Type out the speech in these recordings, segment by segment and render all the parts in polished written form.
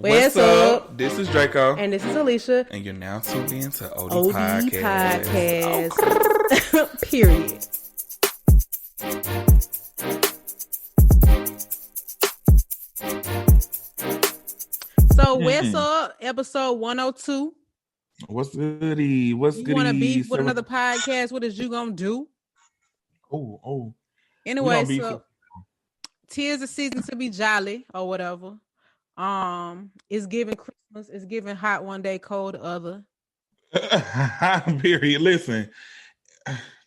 What's up? This is Draco. And this is Alicia. And you're now tuned in to OD Podcast. Oh. Period. So, what's up? Episode 102. What's goody? What's goody? You want to beef with another podcast? What is you going to do? Oh. Anyway, so 'tis the season to be jolly or whatever. It's giving Christmas. It's giving hot one day, cold the other. Period. Listen,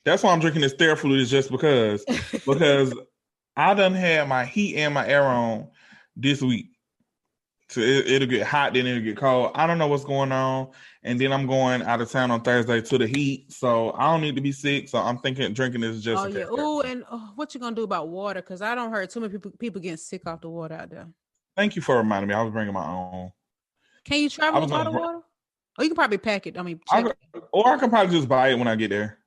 that's why I'm drinking this Theraflu is just because I done had my heat and my air on this week. So it'll get hot, then it'll get cold. I don't know what's going on. And then I'm going out of town on Thursday to the heat. So I don't need to be sick. So I'm thinking drinking this just. Oh, yeah. Oh, and what you going to do about water? Because I don't heard too many people getting sick off the water out there. Thank you for reminding me. I was bringing my own. Can you travel with bottled water? Oh, you can probably pack it. I mean, or I can probably just buy it when I get there.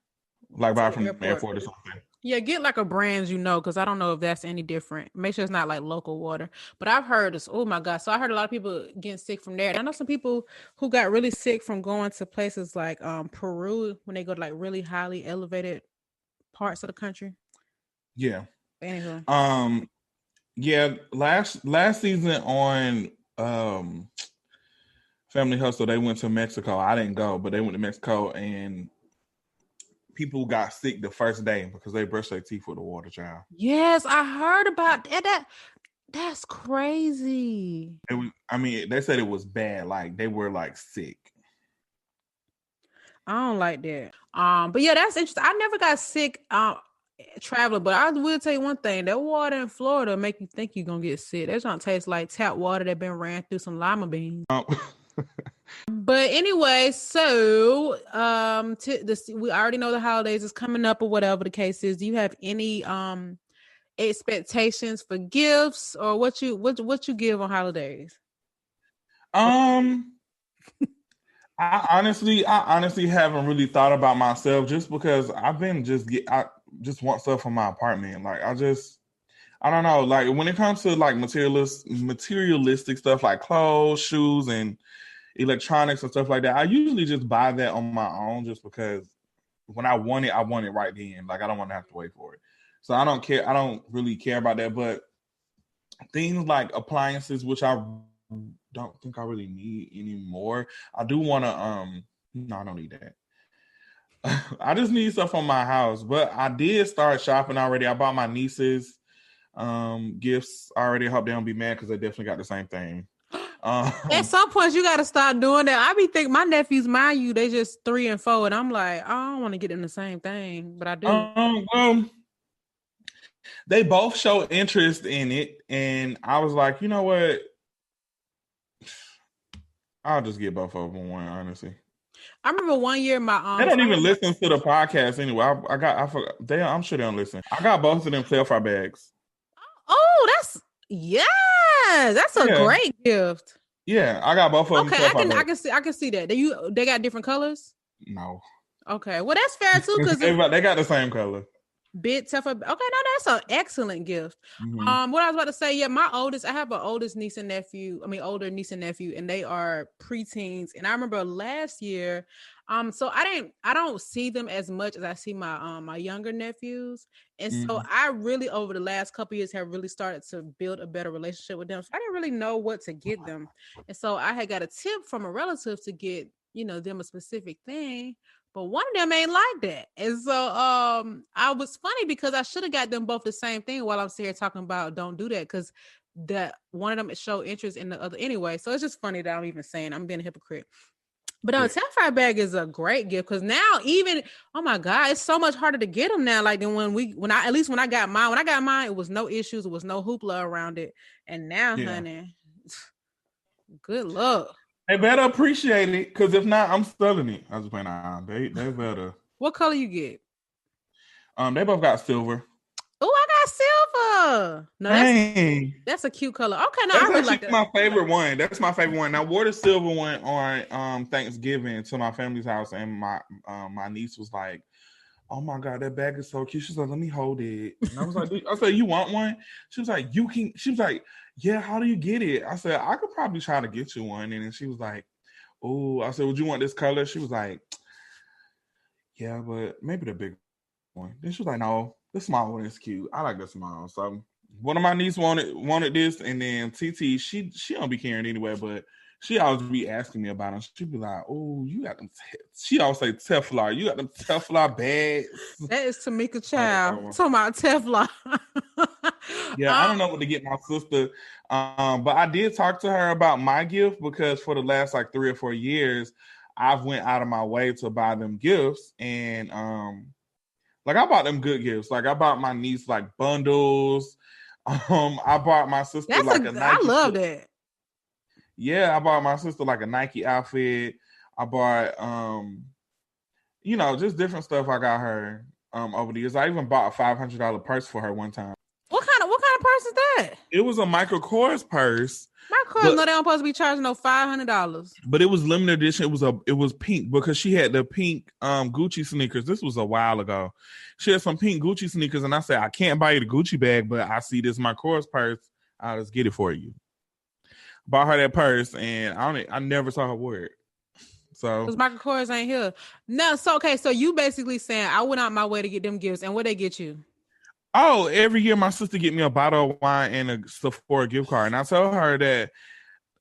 Like buy it from the airport or something. Yeah, get like a brand because I don't know if that's any different. Make sure it's not like local water. But I've heard this. Oh my God! So I heard a lot of people getting sick from there. I know some people who got really sick from going to places like Peru when they go to like really highly elevated parts of the country. Yeah. Anywho. Yeah. Last season on Family Hustle, they went to Mexico. I didn't go, but they went to Mexico and people got sick the first day because they brushed their teeth with the water, child. Yes, I heard about that. That's crazy. They said it was bad. Like they were like sick. I don't like that. But yeah, that's interesting. I never got sick traveling, but I will tell you one thing: that water in Florida make you think you're gonna get sick. That don't taste like tap water that been ran through some lima beans. But anyway, so we already know the holidays is coming up or whatever the case is. Do you have any expectations for gifts or what you give on holidays? I honestly haven't really thought about myself just because I've been I just want stuff from my apartment. Like I don't know. Like when it comes to like materialistic stuff like clothes, shoes, and electronics and stuff like that, I usually just buy that on my own just because when I want it right then. Like I don't want to have to wait for it. So I don't care. I don't really care about that. But things like appliances, which I don't think I really need anymore. I do want to, no, I don't need that. I just need stuff on my house. But I did start shopping already. I bought my nieces gifts already. I hope they don't be mad because they definitely got the same thing. At some point you got to start doing that. I be thinking my nephews, mind you, they just 3 and 4, and I'm like, I don't want to get them the same thing, but I do. Well, they both show interest in it, and I was like, you know what? I'll just get both of them one, honestly. I remember one year my they don't even listen to the podcast anyway. I forgot. I'm sure they don't listen. I got both of them Clearfire bags. Oh, that's a great gift. Yeah, I got both of them. Okay, I can see that. They got different colors? No. Okay, well that's fair too because they got the same color. Okay, no, that's an excellent gift. Mm-hmm. What I was about to say, yeah, I have an older niece and nephew, and they are preteens. And I remember last year, so I don't see them as much as I see my younger nephews. And so I really, over the last couple of years, have really started to build a better relationship with them. So I didn't really know what to get them. And so I had got a tip from a relative to get, them a specific thing. But one of them ain't like that. And so I was funny because I should have got them both the same thing while I'm sitting here talking about don't do that because that one of them show interest in the other anyway. So it's just funny that I'm even saying I'm being a hypocrite. But a Sapphire bag is a great gift because now even, oh my God, it's so much harder to get them now. Like than when I got mine, it was no issues. It was no hoopla around it. And now, honey, good luck. They better appreciate it, because if not, I'm selling it. I was playing on. They better. What color you get? They both got silver. Oh, I got silver. No, that's a cute color. Okay, no, I really like that. My favorite one. That's my favorite one. Now, I wore the silver one on Thanksgiving to my family's house, and my niece was like, oh my God, that bag is so cute. She's like, let me hold it. And I was like, I said, you want one? She was like, you can. She was like, yeah, how do you get it? I said, I could probably try to get you one. And then she was like, oh, I said, would you want this color? She was like, yeah, but maybe the big one. Then she was like, no, the small one is cute. I like the small. So one of my nieces wanted this, and then TT, she don't be caring anyway, but she always be asking me about them. She'd be like, oh, you got them. She always say Teflon. You got them Teflon bags. That is Tamika Child. Talking about Teflon. Yeah, I don't know what to get my sister. But I did talk to her about my gift because for the last like 3 or 4 years, I've went out of my way to buy them gifts. And like I bought them good gifts. Like I bought my niece like bundles. I bought my sister a Nike. I love that. Yeah, I bought my sister like a Nike outfit. I bought just different stuff I got her over the years. I even bought a $500 purse for her one time. What kind of purse is that? It was a Michael Kors purse. My Kors, no, they don't supposed to be charging no $500. But it was limited edition. It was pink because she had the pink Gucci sneakers. This was a while ago. She had some pink Gucci sneakers, and I said, I can't buy you the Gucci bag, but I see this my Kors purse. I'll just get it for you. Bought her that purse, and I never saw her wear it. So because Michael Kors ain't here. No, so okay, so you basically saying I went out my way to get them gifts, and what they get you? Oh, every year my sister get me a bottle of wine and a Sephora gift card. And I tell her that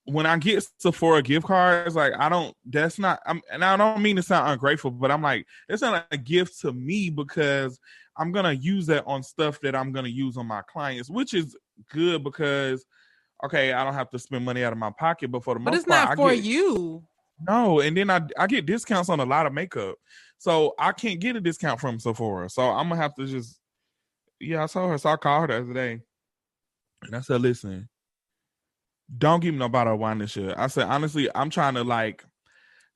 when I get Sephora gift cards, like and I don't mean to sound ungrateful, but I'm like, it's not a gift to me because I'm going to use that on stuff that I'm going to use on my clients, which is good because, okay, I don't have to spend money out of my pocket, but for the most part, it's not for you. No, and then I get discounts on a lot of makeup. So I can't get a discount from Sephora. So I'm going to have to just, I told her, so I called her the other day. And I said, listen, don't give me no bottle of wine this year. I said, honestly, I'm trying to like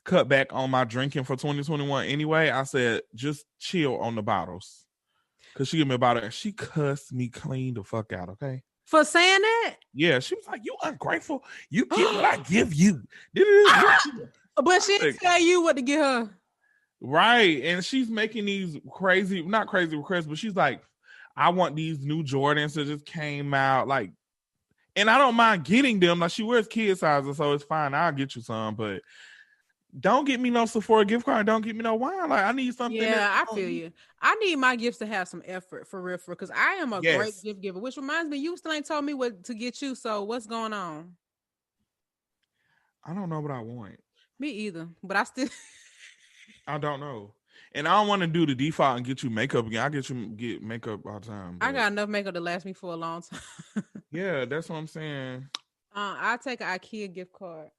cut back on my drinking for 2021 anyway. I said, just chill on the bottles. Because she gave me a bottle and she cussed me clean the fuck out, okay? For saying that? Yeah, she was like, you ungrateful. You get what I give you. But she didn't tell you what to get her. Right. And she's making these not crazy requests, but she's like, I want these new Jordans that just came out. Like, and I don't mind getting them. Like, she wears kid sizes, so it's fine. I'll get you some, but don't get me no Sephora gift card. Don't get me no wine. Like, I need something. Yeah, I feel you. I need my gifts to have some effort for real, because I am a great gift giver. Which reminds me, you still ain't told me what to get you. So what's going on? I don't know what I want. Me either, but I don't know. And I don't want to do the default and get you makeup again. I get makeup all the time. But I got enough makeup to last me for a long time. Yeah, that's what I'm saying. I'll take an IKEA gift card.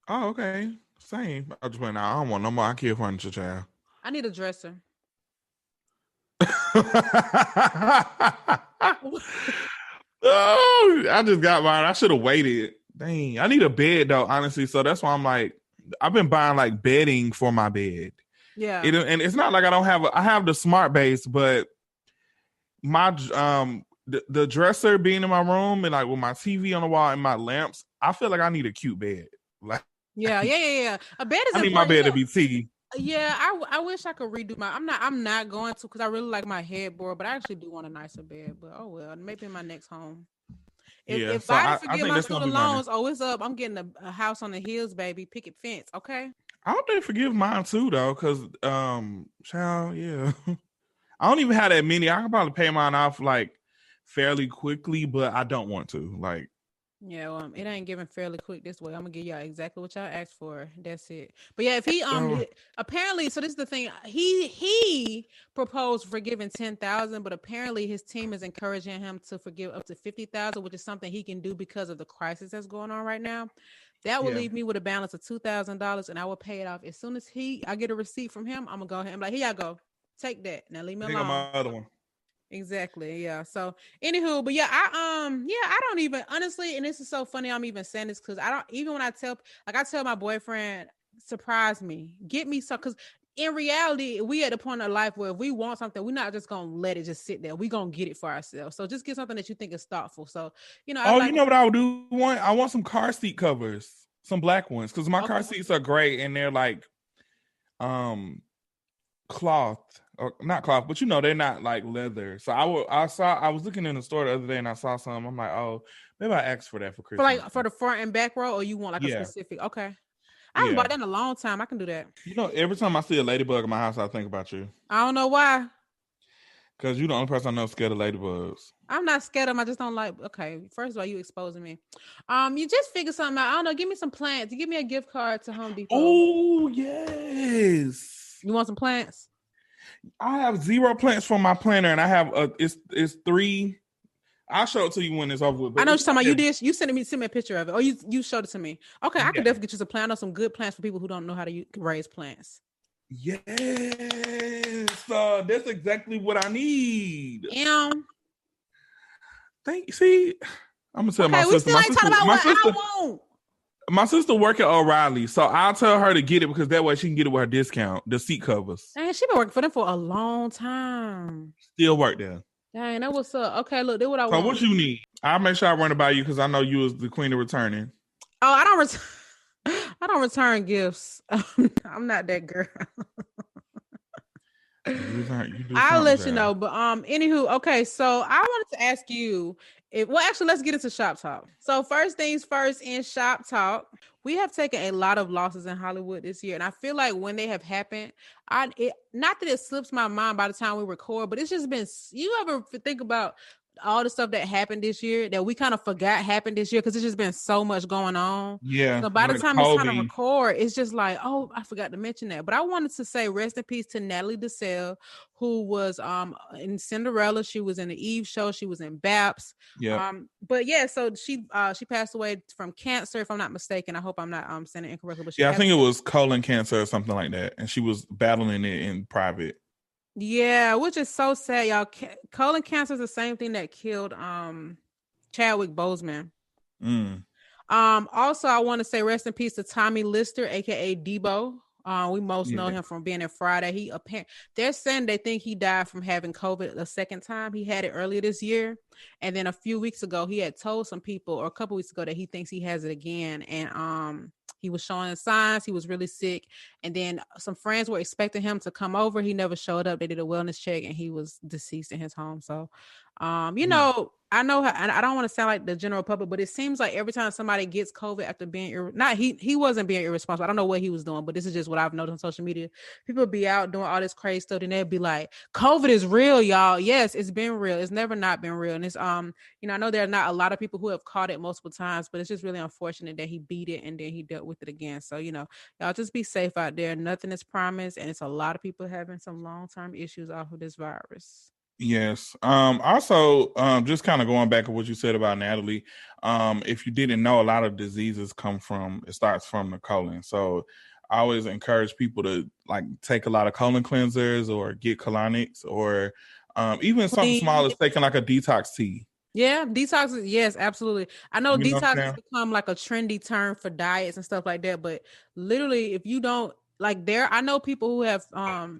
Oh, okay. Same. I just went, I don't want no more IKEA furniture, child. I need a dresser. Oh, I just got mine. I should have waited. Dang. I need a bed, though, honestly. So that's why I'm like, I've been buying like bedding for my bed. Yeah. And it's not like I don't have I have the smart base, but my the dresser being in my room and like with my TV on the wall and my lamps, I feel like I need a cute bed. Like yeah. A bed is I need my bed to be tea. Yeah, I wish I could redo my. I'm not going to because I really like my headboard, but I actually do want a nicer bed. But oh well, maybe in my next home. If I forget my student loans, it's up. I'm getting a house on the hills, baby. Picket fence, okay? I hope they forgive mine too, though, because child, yeah. I don't even have that many. I can probably pay mine off like fairly quickly, but I don't want to. Like, yeah, well, it ain't giving fairly quick this way. I'm gonna give y'all exactly what y'all asked for. That's it. But yeah, if he apparently, so this is the thing. He proposed forgiving 10,000, but apparently his team is encouraging him to forgive up to 50,000, which is something he can do because of the crisis that's going on right now. That will leave me with a balance of $2,000, and I will pay it off as soon as I get a receipt from him. I'm gonna go ahead and be like, here y'all go, take that. Now leave me alone. My other one. Exactly. Yeah. So anywho, but yeah, I don't even honestly, and this is so funny. I'm even saying this because I don't even when I tell my boyfriend, surprise me, get me some, because in reality, we at the point of life where if we want something, we're not just gonna let it just sit there. We're gonna get it for ourselves. So just get something that you think is thoughtful. So you know, you know what I would do? I want some car seat covers, some black ones, because my car seats are great and they're like, cloth, or not cloth, but they're not like leather. So I was looking in the store the other day and I saw some. I'm like, oh, maybe I asked for that for Christmas. For the front and back row, or you want like a specific? Okay, I haven't bought that in a long time. I can do that. Every time I see a ladybug in my house, I think about you. I don't know why. Because you're the only person I know scared of ladybugs. I'm not scared of them. I just don't like. Okay, first of all, you exposing me. You just figure something out. I don't know. Give me some plants. Give me a gift card to Home Depot. Oh yes. You want some plants? I have 0 plants for my planter, and I have it's 3. I'll show it to you when it's over with. I know what you're talking about. You sent me a picture of it. Or you showed it to me. Okay, I can definitely get you some plants. I know some good plants for people who don't know how to raise plants. Yes, that's exactly what I need. See, I'm gonna tell my sister. We still ain't talking about what I want. My sister work at O'Reilly, so I'll tell her to get it because that way she can get it with her discount, the seat covers. Dang, she been working for them for a long time. Still work there. Dang, that what's up. Okay, look, do what I want. So what you need? I'll make sure I run it by you because I know you was the queen of returning. Oh, I don't return gifts. I'm not that girl. I'll let you know. But anywho, okay, so I wanted to ask you actually, let's get into shop talk. So first things first, in shop talk, we have taken a lot of losses in Hollywood this year. And I feel like when they have happened, not that it slips my mind by the time we record, but it's just been, you ever think about all the stuff that happened this year that we kind of forgot happened this year because it's just been so much going on. Yeah. So by the time it's time to record, it's just like, oh, I forgot to mention that. But I wanted to say rest in peace to Natalie Desselle, who was in Cinderella. She was in the Eve show. She was in Baps. Yeah. But yeah, so she passed away from cancer, if I'm not mistaken. I hope I'm not saying it incorrectly. But I think it was colon cancer or something like that, and she was battling it in private. Yeah, which is so sad, y'all. Colon cancer is the same thing that killed Chadwick Boseman. Also, I want to say rest in peace to Tommy Lister, aka Debo. We most know him from being in Friday. They're saying they think he died from having COVID a second time. He had it earlier this year, and then a few weeks ago, he had told some people, or a couple weeks ago, that he thinks he has it again. And he was showing signs. He was really sick, and then some friends were expecting him to come over. He never showed up. They did a wellness check, and he was deceased in his home. So, know, I know I don't want to sound like the general public, but it seems like every time somebody gets COVID after being he wasn't being irresponsible. I don't know what he was doing, but this is just what I've noticed on social media. People be out doing all this crazy stuff, and they'd be like, "COVID is real, y'all." Yes, it's been real. It's never not been real. And it's I know there are not a lot of people who have caught it multiple times, but it's just really unfortunate that he beat it and then he dealt with it again. So y'all just be safe out there. Nothing is promised, and it's a lot of people having some long-term issues off of this virus. Yes. Also, just kind of going back to what you said about Natalie, if you didn't know, a lot of diseases starts from the colon. So I always encourage people to like take a lot of colon cleansers or get colonics, or even something small as taking like a detox tea. Yeah, detox. Yes, absolutely. I know detox has become like a trendy term for diets and stuff like that, but literally if you don't, I know people who have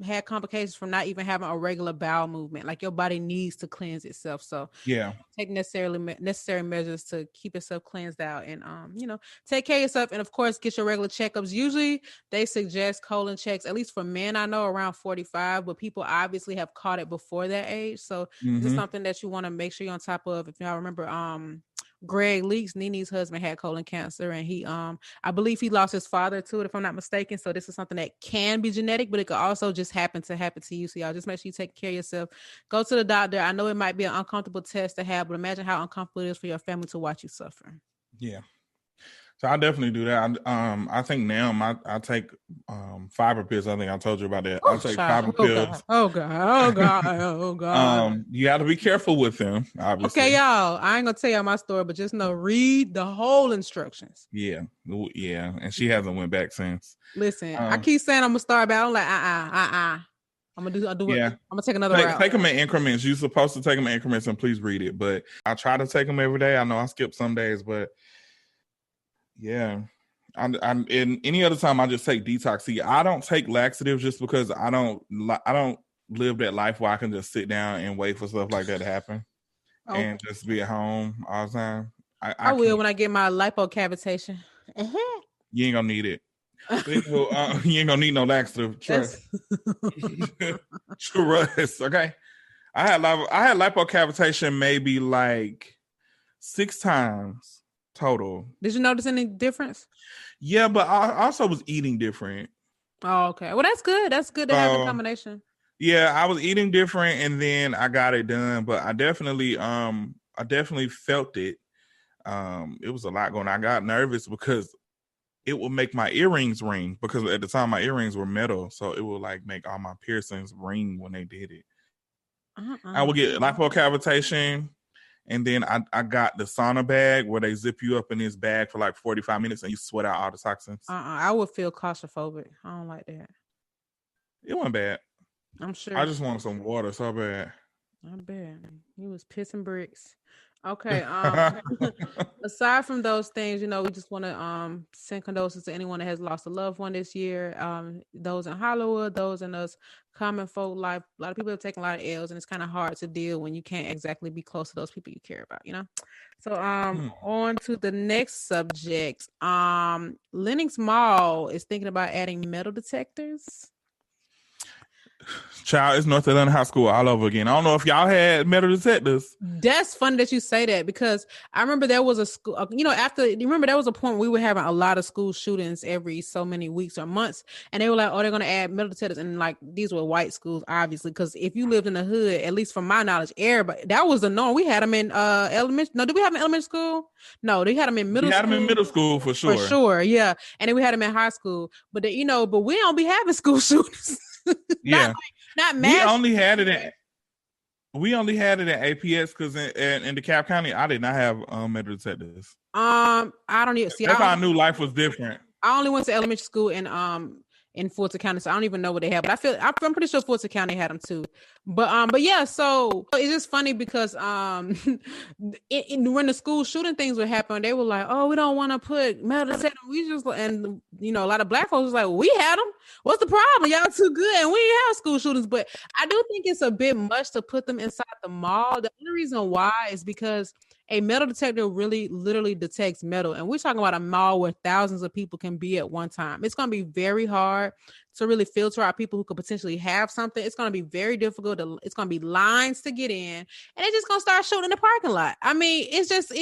had complications from not even having a regular bowel movement. Like your body needs to cleanse itself. So take necessary measures to keep yourself cleansed out, and take care of yourself, and of course get your regular checkups. Usually they suggest colon checks, at least for men, I know, around 45, but people obviously have caught it before that age. So this is something that you want to make sure you're on top of. If y'all remember, Greg Leaks, Nene's husband, had colon cancer, and he I believe he lost his father to it, if I'm not mistaken. So this is something that can be genetic, but it could also just happen to you. So y'all just make sure you take care of yourself. Go to the doctor. I know it might be an uncomfortable test to have, but imagine how uncomfortable it is for your family to watch you suffer. Yeah. So I definitely do that. I think now I take fiber pills. I think I told you about that. I take fiber pills. Oh God. You got to be careful with them, obviously. Okay, y'all. I ain't gonna tell y'all my story, but just know, read the whole instructions. Yeah. And she hasn't went back since. Listen, I keep saying I'm gonna start back. I'm like, I'm gonna do it. I'm gonna take another route. Take them in increments. You're supposed to take them in increments, and please read it. But I try to take them every day. I know I skip some days, but yeah. I'm in any other time I just take detox. See, I don't take laxatives just because I don't live that life where I can just sit down and wait for stuff like that to happen and just be at home all the time. I will when I get my lipocavitation. You ain't gonna need it. You ain't gonna need no laxative. Trust. Trust. Okay. I had lipocavitation maybe like 6 times total. Did you notice any difference? Yeah, but I also was eating different. Oh, okay. Well, that's good. That's good to have a combination. Yeah, I was eating different, and then I got it done. But I definitely felt it. It was a lot going on. I got nervous because it would make my earrings ring, because at the time my earrings were metal, so it would like make all my piercings ring when they did it. I would get lipocavitation, and then I got the sauna bag where they zip you up in this bag for like 45 minutes and you sweat out all the toxins. I would feel claustrophobic. I don't like that. It wasn't bad. I'm sure. I just wanted some water so bad. I bet. You was pissing bricks. Okay. Aside from those things, we just want to send condolences to anyone that has lost a loved one this year. Those in Hollywood, those in us common folk life. A lot of people have taken a lot of L's, and it's kind of hard to deal when you can't exactly be close to those people you care about, So on to the next subject. Lenox Mall is thinking about adding metal detectors. Child, it's North Atlanta High School all over again. I don't know if y'all had metal detectors. That's funny that you say that, because I remember there was a school, there was a point where we were having a lot of school shootings every so many weeks or months. And they were like, oh, they're going to add metal detectors. And like, these were white schools, obviously, because if you lived in the hood, at least from my knowledge, everybody, that was the norm. We had them in elementary. No, did we have them in elementary school? No, they had them in middle school. We had them in middle school for sure. For sure, yeah. And then we had them in high school. But, but we don't be having school shootings. Yeah. Not mass. We only had it in APS because in DeKalb County, I did not have metal detectors. I don't even see. That's how I knew life was different. I only went to elementary school in Fulton County, so I don't even know what they have. But I'm pretty sure Fulton County had them too. But yeah, so it's just funny because when the school shooting things were happening, they were like, "Oh, we don't want to put metal detectors." We just a lot of black folks was like, well, "We had them. What's the problem? Y'all too good, and we didn't have school shootings." But I do think it's a bit much to put them inside the mall. The only reason why is because a metal detector really literally detects metal. And we're talking about a mall where thousands of people can be at one time. It's going to be very hard to really filter out people who could potentially have something. It's going to be very difficult. It's going to be lines to get in, and they're just going to start shooting in the parking lot. I mean, it's just,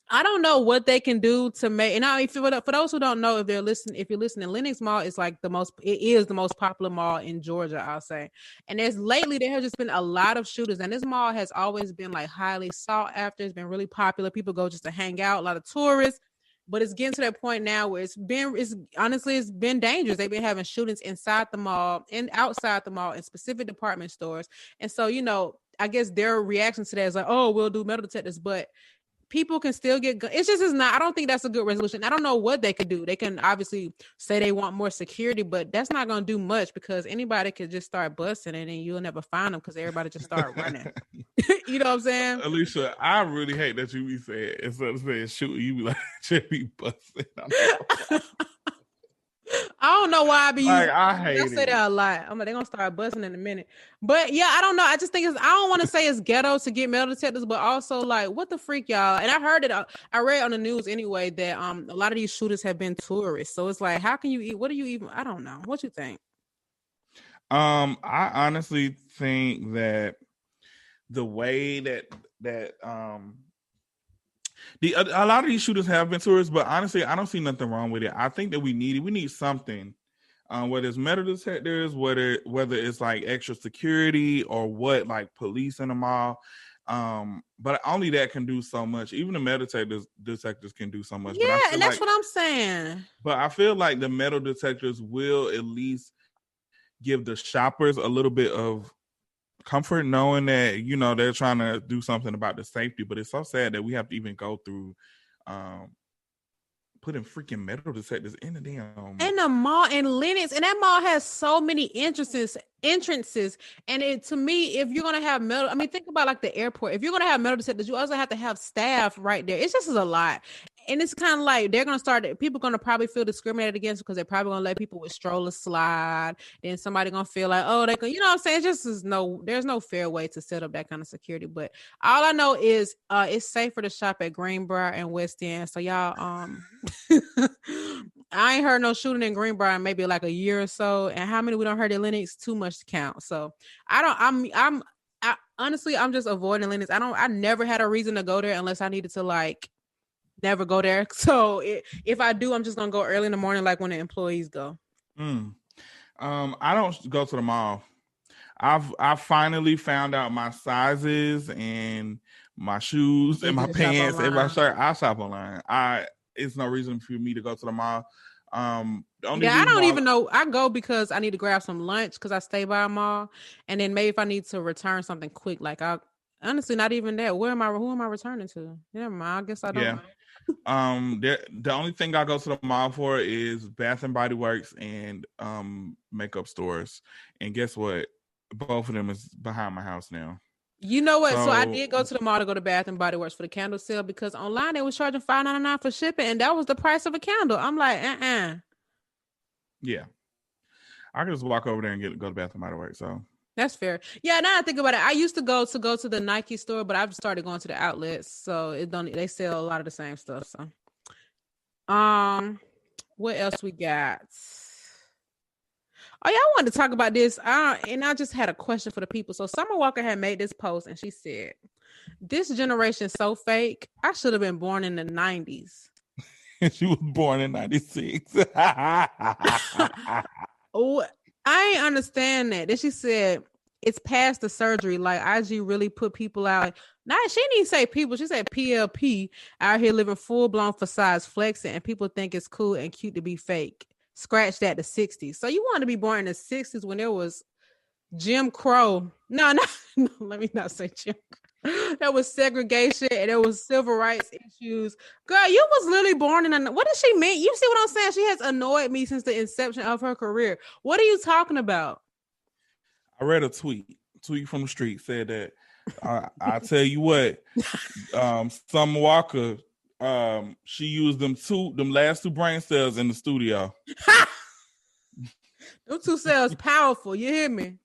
I don't know what they can do to make, and I mean, for those who don't know, if you're listening, Lenox Mall is like it is the most popular mall in Georgia, I'll say. And lately there have just been a lot of shooters, and this mall has always been like highly sought after. It's been really popular. People go just to hang out, a lot of tourists, but it's getting to that point now where it's been dangerous. They've been having shootings inside the mall and outside the mall in specific department stores. And so, I guess their reaction to that is like, oh, we'll do metal detectors, but people can still get guns. It's not, I don't think that's a good resolution. I don't know what they could do. They can obviously say they want more security, but that's not going to do much, because anybody could just start busting it and you'll never find them because everybody just start running. You know what I'm saying? Alicia, I really hate that you be saying, instead of saying shoot, you be like, just be busting. I don't know why I be using. I hate it. Say that a lot. I'm like, they're gonna start busting in a minute. But yeah, I don't know. I just think I don't want to say it's ghetto to get metal detectors, but also like, what the freak, y'all? And I heard it. I read on the news anyway that a lot of these shooters have been tourists. So it's like, how can you eat? What do you even? I don't know. What you think? I honestly think that the way that a lot of these shooters have been tourists, but honestly, I don't see nothing wrong with it. I think that we need something, whether it's metal detectors, whether it's like extra security or what, like police in the mall. But only that can do so much. Even the metal detectors can do so much. Yeah, and that's what I'm saying. But I feel like the metal detectors will at least give the shoppers a little bit of comfort knowing that they're trying to do something about the safety. But it's so sad that we have to even go through putting freaking metal detectors in the damn in the mall in Lenox, and that mall has so many entrances. And to me, if you're gonna have metal, I mean, think about like the airport. If you're gonna have metal detectors, you also have to have staff right there. It's just a lot. And it's kind of like people are going to probably feel discriminated against because they're probably going to let people with strollers slide. Then somebody going to feel like, oh, they can, you know what I'm saying? There's no fair way to set up that kind of security. But all I know is it's safer to shop at Greenbrier and West End. So y'all, I ain't heard no shooting in Greenbrier in maybe like a year or so. And how many we don't heard at Lenox? Too much to count. So I honestly, I'm just avoiding Lenox. I never had a reason to go there unless I needed to like never go there. So if I do, I'm just gonna go early in the morning, like when the employees go. I don't go to the mall. I've finally found out my sizes and my shoes and my pants and my shirt. I shop online. It's no reason for me to go to the mall. The only I don't even know. I go because I need to grab some lunch because I stay by a mall, and then maybe if I need to return something quick, like I honestly not even that. Who am I returning to? Never mind. I guess I don't. Yeah. The only thing I go to the mall for is Bath and Body Works and makeup stores. And guess what? Both of them is behind my house now. You know what? So I did go to the mall to go to Bath and Body Works for the candle sale because online they was charging $5.99 for shipping, and that was the price of a candle. I'm like, Yeah, I can just walk over there and go to Bath and Body Works. So that's fair. Yeah, now I think about it, I used to go to the Nike store, but I've started going to the outlets, so they sell a lot of the same stuff. So, what else we got? Oh yeah, I wanted to talk about this. And I just had a question for the people. So Summer Walker had made this post and she said, "This generation is so fake. I should have been born in the 90s." She was born in 96. Oh, I ain't understand that. Then she said, "It's past the surgery. Like IG really put people out." Nah, she didn't say people. She said PLP out here living full blown facades, flexing, and people think it's cool and cute to be fake. Scratch that, the 60s. So you want to be born in the 60s when there was Jim Crow. No, let me not say Jim Crow. There was segregation and there was civil rights issues. Girl, you was literally born in what does she mean? You see what I'm saying? She has annoyed me since the inception of her career. What are you talking about? I read a tweet from the street said that I tell you what, Summer Walker, she used them last two brain cells in the studio. Them two cells powerful. You hear me?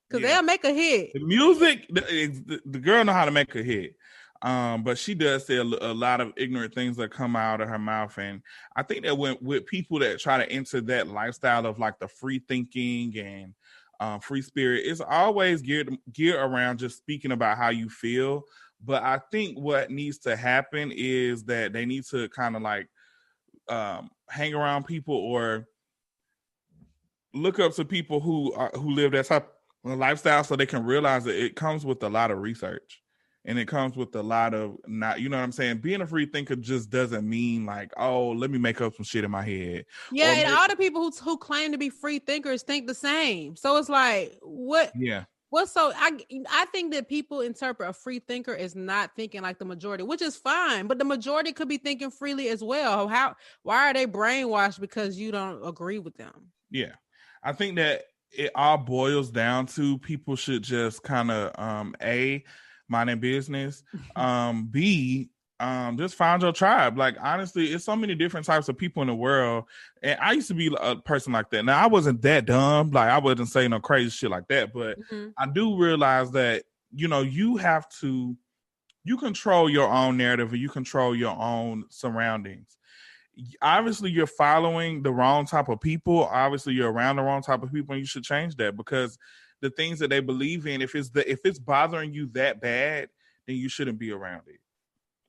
Because they'll make a hit. The music, the girl know how to make a hit. But she does say a lot of ignorant things that come out of her mouth. And I think that with people that try to enter that lifestyle of like the free thinking and free spirit, it's always geared around just speaking about how you feel. But I think what needs to happen is that they need to kind of like hang around people or look up to people who live that type of lifestyle so they can realize that it comes with a lot of research and it comes with a lot of not, you know what I'm saying? Being a free thinker just doesn't mean like, oh, let me make up some shit in my head. Yeah, and all the people who claim to be free thinkers think the same. So it's like, what? Yeah. Well, so I think that people interpret a free thinker as not thinking like the majority, which is fine, but the majority could be thinking freely as well. Why are they brainwashed because you don't agree with them? Yeah. I think that it all boils down to people should just kind of A, mind their business, B, just find your tribe. Like honestly, it's so many different types of people in the world, and I used to be a person like that. Now I wasn't that dumb, like I wasn't saying no crazy shit like that, but I do realize that you control your own narrative and you control your own surroundings. Obviously you're following the wrong type of people. Obviously you're around the wrong type of people, and you should change that because the things that they believe in, if it's bothering you that bad, then you shouldn't be around it.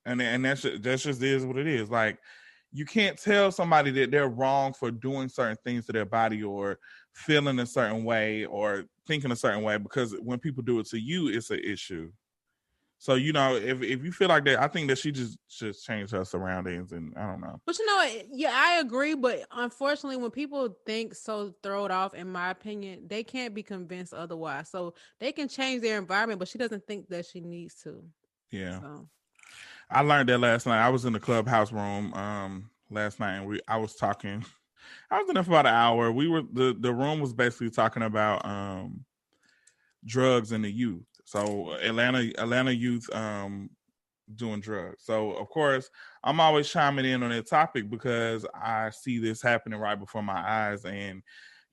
And that's just is what it is. Like you can't tell somebody that they're wrong for doing certain things to their body or feeling a certain way or thinking a certain way, because when people do it to you, it's an issue. So, if you feel like that, I think that she just changed her surroundings, and I don't know. But yeah, I agree. But unfortunately, when people think so throwed off, in my opinion, they can't be convinced otherwise. So they can change their environment, but she doesn't think that she needs to. Yeah. So. I learned that last night. I was in the clubhouse room last night, and I was talking. I was in there for about an hour. The room was basically talking about drugs in the youth. So Atlanta youth doing drugs. So of course I'm always chiming in on that topic because I see this happening right before my eyes, and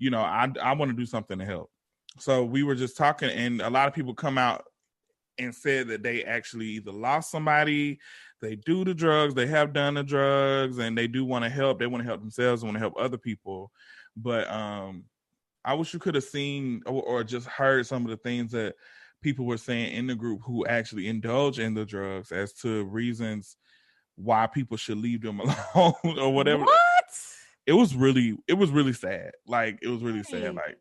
I want to do something to help. So we were just talking, and a lot of people come out and said that they actually either lost somebody, they do the drugs, they have done the drugs, and they do want to help. They want to help themselves, want to help other people. But I wish you could have seen or just heard some of the things that people were saying in the group who actually indulge in the drugs as to reasons why people should leave them alone or whatever. What? It was really sad. Like, it was really sad. Like,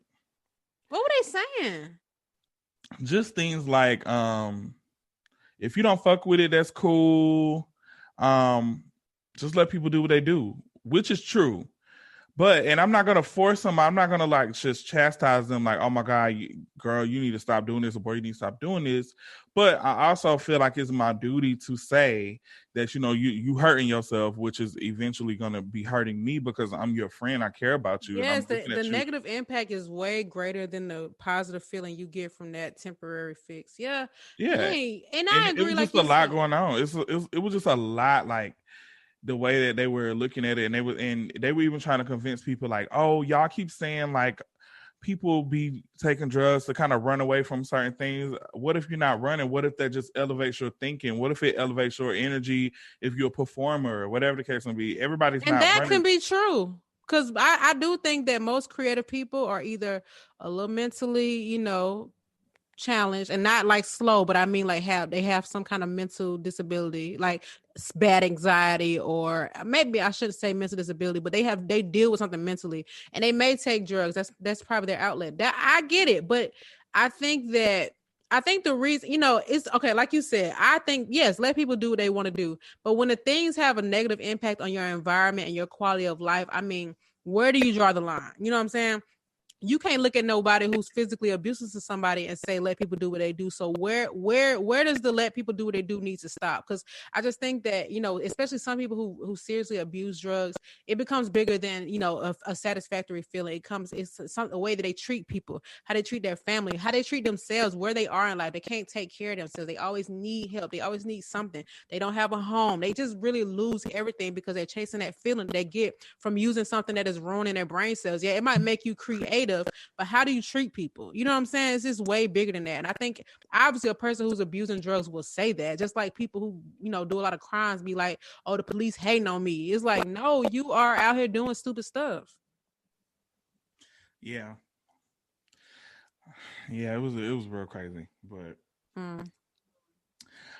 what were they saying? Just things like, if you don't fuck with it, that's cool. Just let people do what they do, which is true. But, and I'm not going to force them. I'm not going to like just chastise them like, oh my God, girl, you need to stop doing this, or boy, you need to stop doing this. But I also feel like it's my duty to say that, you know, you hurting yourself, which is eventually going to be hurting me because I'm your friend. I care about you. Yes, the negative impact is way greater than the positive feeling you get from that temporary fix. Yeah. Yeah. Hey, and I agree. It was just a lot going on. It was just a lot, like, the way that they were looking at it, and they were even trying to convince people like, oh, y'all keep saying like people be taking drugs to kind of run away from certain things. What if you're not running? What if that just elevates your thinking? What if it elevates your energy if you're a performer or whatever the case may be? Everybody's and not that running. Can be true. Because I do think that most creative people are either a little mentally, you know, challenged, and not like slow, but I mean like they have some kind of mental disability, like bad anxiety, or maybe I shouldn't say mental disability, but they deal with something mentally, and they may take drugs. That's probably their outlet. That I get it, but I think the reason, you know, it's okay. Like you said, I think, yes, let people do what they want to do. But when the things have a negative impact on your environment and your quality of life, I mean, where do you draw the line? You know what I'm saying? You can't look at nobody who's physically abusive to somebody and say let people do what they do. So where does the let people do what they do need to stop? Because I just think that, you know, especially some people who seriously abuse drugs, it becomes bigger than, you know, a satisfactory feeling. It's a way that they treat people, how they treat their family, how they treat themselves, where they are in life. They can't take care of themselves. They always need help. They always need something. They don't have a home. They just really lose everything because they're chasing that feeling they get from using something that is ruining their brain cells. Yeah, it might make you creative, but how do you treat people? You know what I'm saying? It's just way bigger than that. And I think obviously a person who's abusing drugs will say that, just like people who, you know, do a lot of crimes be like, oh, the police hating on me. It's like, no, you are out here doing stupid stuff. Yeah, it was real crazy, but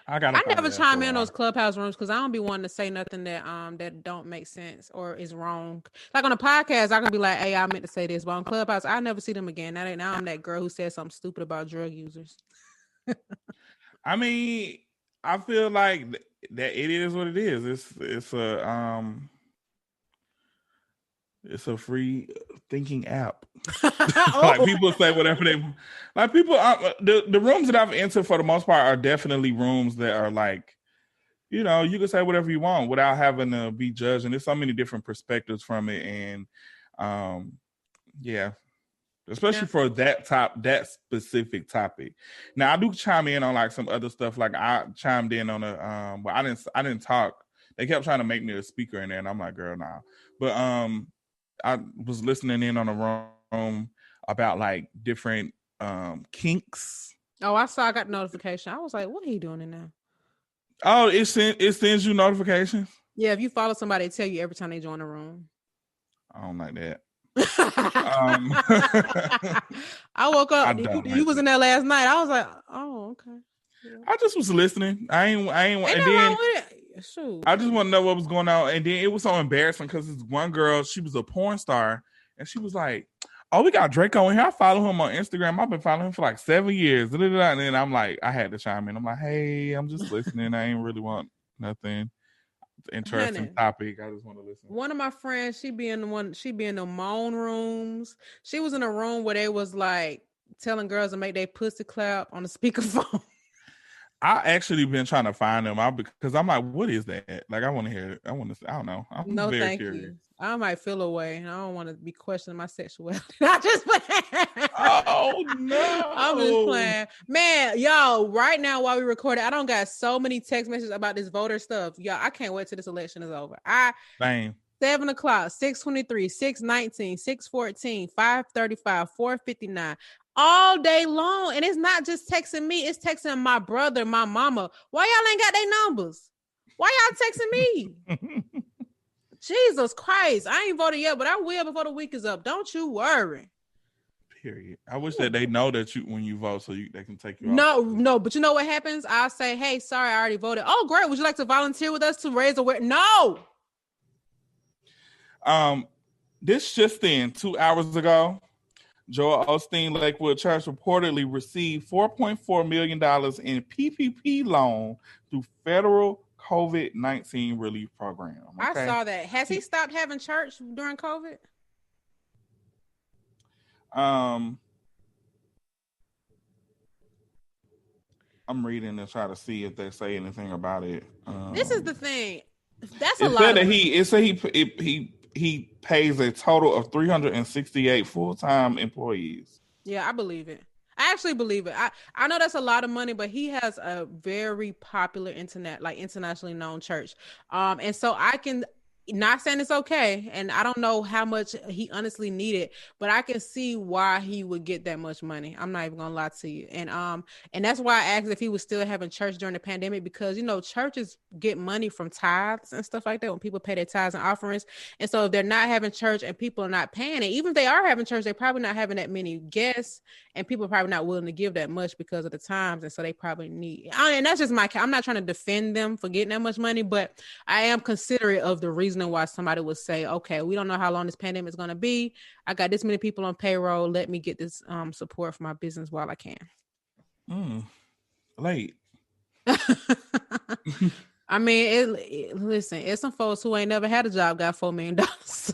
I never chime in those clubhouse rooms because I don't be wanting to say nothing that don't make sense or is wrong. Like on a podcast, I can be like, hey, I meant to say this, but on Clubhouse, I never see them again. Now I'm that girl who said something stupid about drug users. I mean, I feel like that it is what it is. It's a free thinking app. Like people say whatever they like. People, the rooms that I've entered for the most part are definitely rooms that are like, you know, you can say whatever you want without having to be judged. And there's so many different perspectives from it, and especially for that specific topic. Now I do chime in on like some other stuff. Like I chimed in on a but I didn't talk. They kept trying to make me a speaker in there, and I'm like, girl, nah. But I was listening in on a room about like different kinks. Oh, I got notification. I was like, what are you doing in there? Oh, it sends you notifications? Yeah, if you follow somebody, it tell you every time they join the room. I don't like that. I woke up. You was in there last night. I was like, oh, okay. Yeah. I just was listening. I ain't and then shoot. I just want to know what was going on. And then it was so embarrassing because this one girl, she was a porn star, and she was like, oh, we got Draco in here. I follow him on Instagram. I've been following him for like 7 years. And then I'm like, I had to chime in. I'm like, hey, I'm just listening. I ain't really want nothing. Interesting topic. I just want to listen. One of my friends, she be in the moan rooms. She was in a room where they was like telling girls to make their pussy clap on the speakerphone. I actually been trying to find them out because I'm like, what is that? Like, I want to hear it. I want to. I don't know. I'm very curious. You. I might feel away. I don't want to be questioning my sexuality. I just oh no! I'm just playing, man. Y'all, right now while we recorded, I don't got so many text messages about this voter stuff. Y'all, I can't wait till this election is over. 7 o'clock, 6:23, 6:19, 6:14, 5:35, 4:59. all day long. And it's not just texting me, it's texting my brother, my mama. Why y'all ain't got their numbers? Why y'all texting me? Jesus Christ. I ain't voted yet, but I will before the week is up. Don't you worry. Period. I wish that they know that when you vote so they can take you off. No, but you know what happens? I'll say, hey, sorry, I already voted. Oh, great. Would you like to volunteer with us to raise awareness? No. This just in, 2 hours ago, Joel Osteen Lakewood Church reportedly received $4.4 million in PPP loan through federal COVID-19 relief program. Okay? I saw that. Has he stopped having church during COVID? I'm reading to try to see if they say anything about it. This is the thing. That's a lot. He pays a total of 368 full-time employees. Yeah, I believe it. I actually believe it. I know that's a lot of money, but he has a very popular internationally known church. And so I can, not saying it's okay, and I don't know how much he honestly needed, but I can see why he would get that much money. I'm not even gonna lie to you. And that's why I asked if he was still having church during the pandemic, because churches get money from tithes and stuff like that when people pay their tithes and offerings. And so if they're not having church and people are not paying it, even if they are having church, they're probably not having that many guests, and people are probably not willing to give that much because of the times. And so they probably need, and that's just I'm not trying to defend them for getting that much money, but I am considerate of the reason why somebody would say, okay, we don't know how long this pandemic is going to be. I got this many people on payroll. Let me get this support for my business while I can. Late. I mean, listen, it's some folks who ain't never had a job got $4 million. That's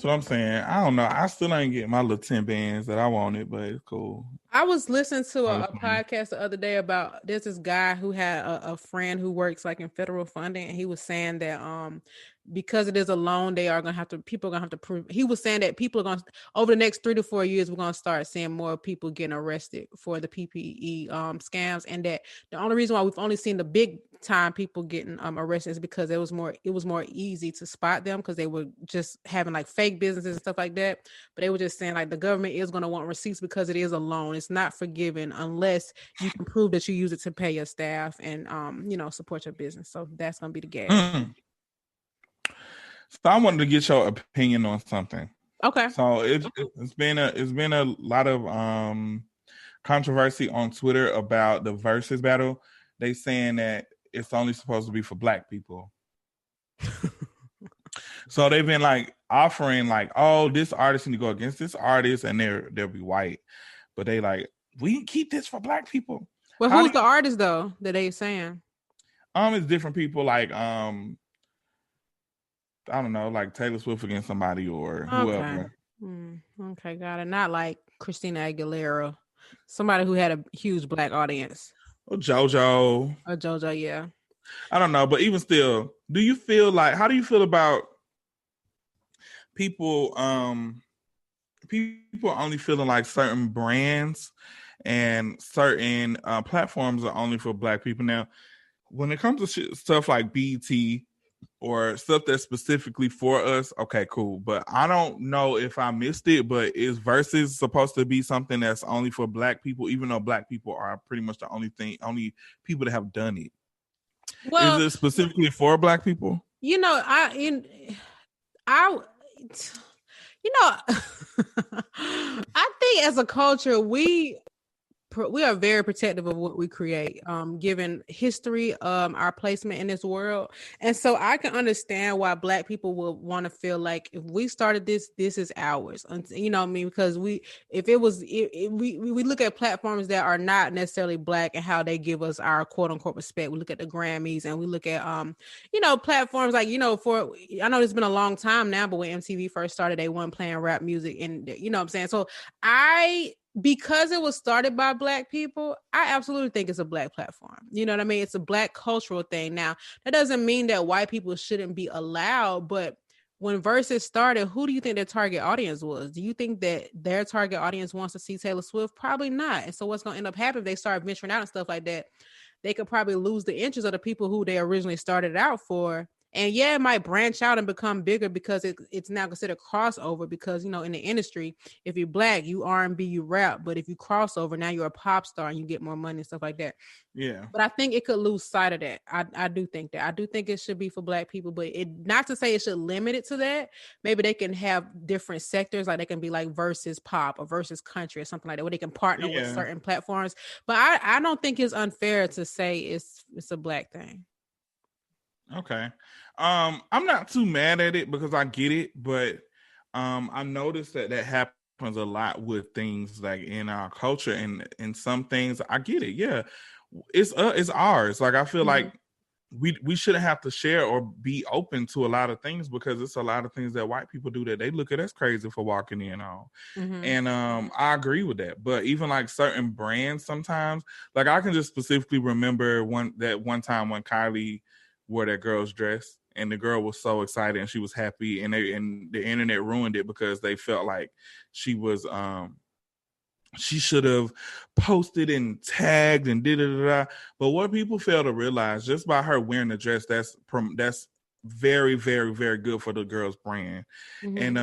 what I'm saying. I don't know. I still ain't getting my little 10 bands that I wanted, but it's cool. I was listening to a podcast the other day about there's this guy who had a friend who works like in federal funding, and he was saying that because it is a loan, people are gonna have to prove. He was saying that people are gonna, over the next 3 to 4 years, we're gonna start seeing more people getting arrested for the PPE scams, and that the only reason why we've only seen the big time people getting arrested is because it was more easy to spot them because they were just having like fake businesses and stuff like that. But they were just saying like the government is going to want receipts because it is a loan. It's not forgiven unless you can prove that you use it to pay your staff and support your business. So that's going to be the gag. So I wanted to get your opinion on something. Okay. So it's been a lot of controversy on Twitter about the Verzuz battle. They saying that it's only supposed to be for Black people. So they've been like offering like, oh, this artist need to go against this artist and they'll be white. But they like, we keep this for Black people. Well, who's the artist though that they saying? It's different people like I don't know, like Taylor Swift against somebody or whoever. Okay, got it. Not like Christina Aguilera. Somebody who had a huge Black audience. Or JoJo. Yeah. I don't know, but even still, how do you feel about people only feeling like certain brands and certain platforms are only for Black people? Now, when it comes to stuff like BET or stuff that's specifically for us, okay, cool. But I don't know if I missed it, but is Verzuz supposed to be something that's only for Black people, even though Black people are pretty much the only people that have done it? Well, is it specifically for Black people? I think as a culture, we are very protective of what we create, given history, our placement in this world. And so I can understand why Black people will want to feel like if we started this is ours. You know what I mean? Because we look at platforms that are not necessarily Black and how they give us our quote unquote respect. We look at the Grammys and we look at, platforms like, I know it's been a long time now, but when MTV first started, they weren't playing rap music and you know what I'm saying? So because it was started by Black people, I absolutely think it's a Black platform. You know what I mean? It's a Black cultural thing. Now, that doesn't mean that white people shouldn't be allowed, but when Verzuz started, who do you think their target audience was? Do you think that their target audience wants to see Taylor Swift? Probably not. And so what's going to end up happening if they start venturing out and stuff like that? They could probably lose the interest of the people who they originally started out for And yeah, it might branch out and become bigger because it's now considered crossover because, you know, in the industry, if you're black, you R&B, you rap. But if you crossover, now you're a pop star and you get more money and stuff like that. Yeah. But I think it could lose sight of that. I do think that. I do think it should be for black people, but it not to say it should limit it to that. Maybe they can have different sectors, like they can be like versus pop or versus country or something like that, where they can partner with certain platforms. But I don't think it's unfair to say it's a black thing. Okay. I'm not too mad at it because I get it, but I noticed that happens a lot with things like in our culture, and in some things I get it. Yeah. It's ours. Like I feel like we shouldn't have to share or be open to a lot of things because it's a lot of things that white people do that they look at us crazy for walking in on. And I agree with that. But even like certain brands sometimes, like I can just specifically remember one time when Kylie wore that girl's dress and the girl was so excited and she was happy, and the internet ruined it because they felt like she was she should have posted and tagged and da. But what people fail to realize, just by her wearing the dress, that's very, very, very good for the girl's brand. And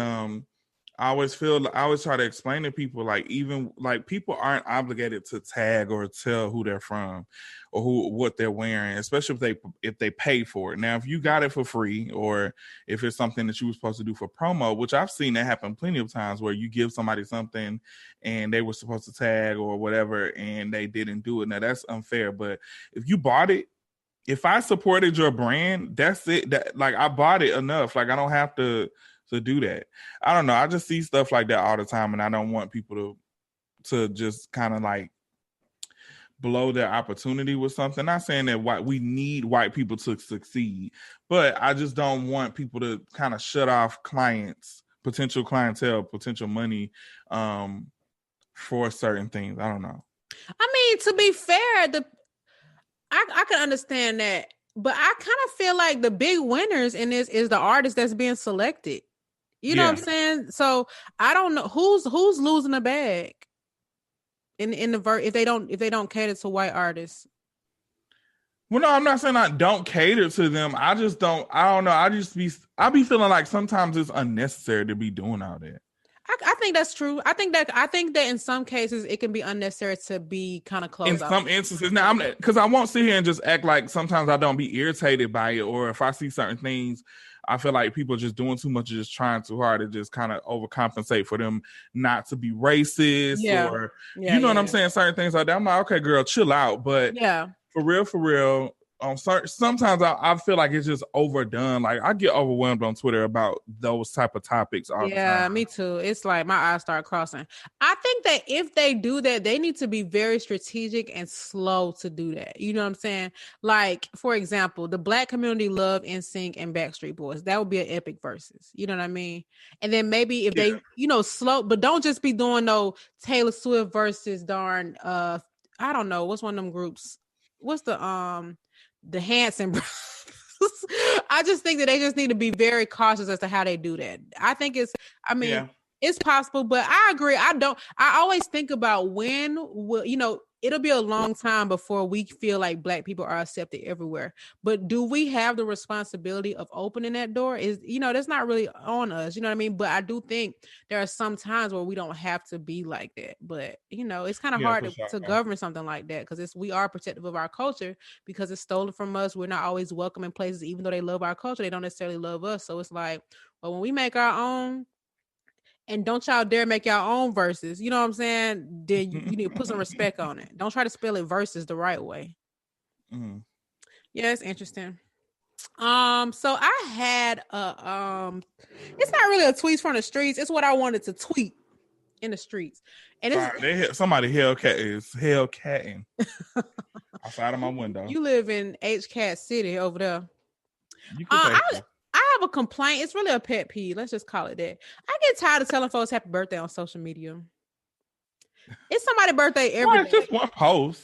I always try to explain to people, like, even like people aren't obligated to tag or tell who they're from or what they're wearing, especially if they pay for it. Now, if you got it for free or if it's something that you were supposed to do for promo, which I've seen that happen plenty of times where you give somebody something and they were supposed to tag or whatever and they didn't do it. Now that's unfair. But if you bought it, if I supported your brand, that's it. That, like, I bought it enough. Like, I don't have to do that. I don't know. I just see stuff like that all the time, and I don't want people to just kind of like blow their opportunity with something. Not saying that we need white people to succeed, but I just don't want people to kind of shut off clients, potential clientele, potential money for certain things. I don't know. I mean, to be fair, I can understand that, but I kind of feel like the big winners in this is the artist that's being selected. You know what I'm saying? So I don't know who's losing the bag in the if they don't cater to white artists. Well, no, I'm not saying I don't cater to them. I don't know. I be feeling like sometimes it's unnecessary to be doing all that. I think that's true. I think that in some cases it can be unnecessary to be kind of closed in some instances. Now, because I won't sit here and just act like sometimes I don't be irritated by it, or if I see certain things, I feel like people are just doing too much, just trying too hard to just kind of overcompensate for them not to be racist or you know what I'm saying? Certain things like that. I'm like, okay, girl, chill out. But for real, sometimes I feel like it's just overdone. Like I get overwhelmed on Twitter about those type of topics all the time. Yeah, me too. It's like my eyes start crossing. I think that if they do that, they need to be very strategic and slow to do that. You know what I'm saying? Like, for example, the black community love NSYNC and Backstreet Boys. That would be an epic versus. You know what I mean? And then maybe if they, slow, but don't just be doing no Taylor Swift versus darn I don't know, what's one of them groups? What's the Hanson brothers? I just think that they just need to be very cautious as to how they do that. I think it's possible, but I agree. I always think about when it'll be a long time before we feel like black people are accepted everywhere. But do we have the responsibility of opening that door? That's not really on us. You know what I mean? But I do think there are some times where we don't have to be like that. But it's kind of hard to govern something like that because we are protective of our culture because it's stolen from us. We're not always welcome in places, even though they love our culture. They don't necessarily love us. So it's like, well, when we make our own. And don't y'all dare make y'all own verses. You know what I'm saying? Then you need to put some respect on it. Don't try to spell it verses the right way. Mm. Yeah, it's interesting. So I had it's not really a tweet from the streets. It's what I wanted to tweet in the streets. And somebody hellcatting outside of my window. You live in H-Cat City over there. You can I have a complaint. It's really a pet peeve. Let's just call it that. I get tired of telling folks happy birthday on social media. It's somebody's birthday every day. Just one post.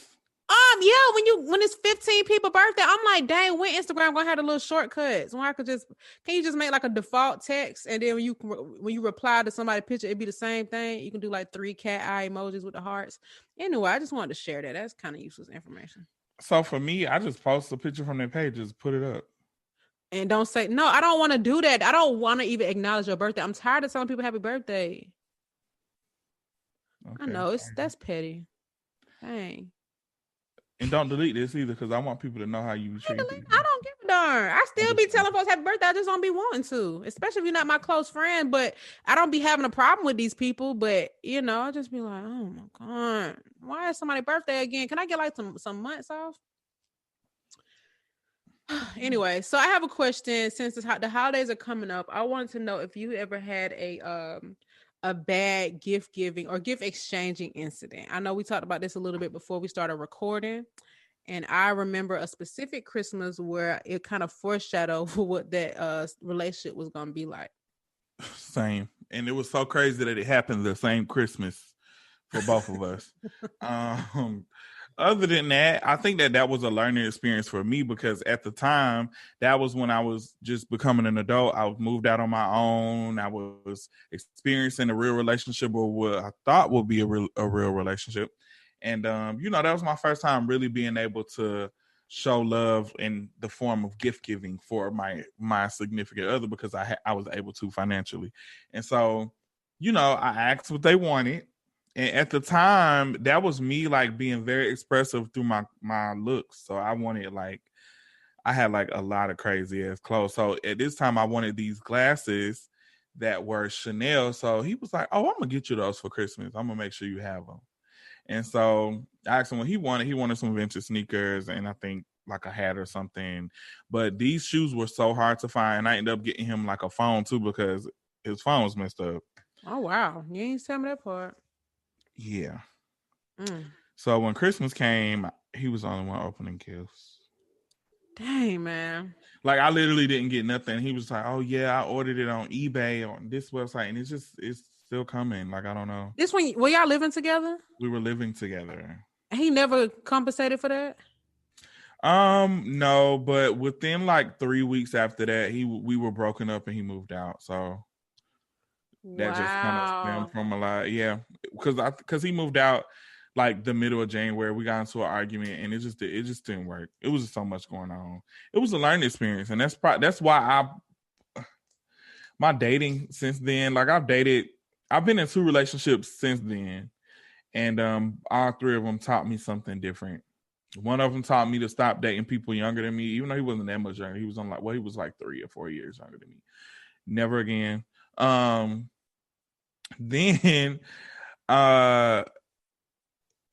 When it's 15 people's birthday, I'm like, dang, when Instagram gonna have the little shortcuts? When can you just make like a default text and then when you reply to somebody's picture, it'd be the same thing. You can do like 3 cat eye emojis with the hearts. Anyway, I just wanted to share that. That's kind of useless information. So for me, I just post a picture from their page, just put it up. And don't say, no, I don't want to do that. I don't want to even acknowledge your birthday. I'm tired of telling people happy birthday. Okay. I know, that's petty. Dang. And don't delete this either, because I want people to know how you treat people. I don't give a darn. I still be telling folks happy birthday. I just don't be wanting to, especially if you're not my close friend. But I don't be having a problem with these people. But you know, I just be like, oh my god, why is somebody's birthday again? Can I get like some months off? Anyway, so I have a question. Since the holidays are coming up, I wanted to know if you ever had a bad gift giving or gift exchanging incident. I know we talked about this a little bit before we started recording. And I remember a specific Christmas where it kind of foreshadowed what that relationship was going to be like. Same. And it was so crazy that it happened the same Christmas for both of us. Other than that, I think that was a learning experience for me, because at the time, that was when I was just becoming an adult. I was moved out on my own. I was experiencing a real relationship, or what I thought would be a real relationship. And, that was my first time really being able to show love in the form of gift giving for my significant other, because I was able to financially. And so, I asked what they wanted. And at the time, that was me like being very expressive through my looks. So I wanted I had like a lot of crazy ass clothes. So at this time, I wanted these glasses that were Chanel. So he was like, "Oh, I'm gonna get you those for Christmas. I'm gonna make sure you have them." And so I asked him what he wanted. He wanted some vintage sneakers and I think like a hat or something. But these shoes were so hard to find. I ended up getting him like a phone too, because his phone was messed up. Oh, wow. You ain't tell me that part. Yeah. So when Christmas came, he was the only one opening gifts. Dang, man. Like I literally didn't get nothing. He was like, "Oh yeah, I ordered it on eBay on this website, and it's still coming." Like I don't know. This one, were y'all living together? We were living together. He never compensated for that? No, but within like 3 weeks after that, we were broken up and he moved out. So that just kind of stemmed from a lot. Yeah, because he moved out like the middle of January. We got into an argument and it just didn't work. It was just so much going on. It was a learning experience, and that's why my dating since then, like I've been in 2 relationships since then, and all 3 of them taught me something different. One of them taught me to stop dating people younger than me, even though he wasn't that much younger. He was he was like 3 or 4 years younger than me. Never again. Then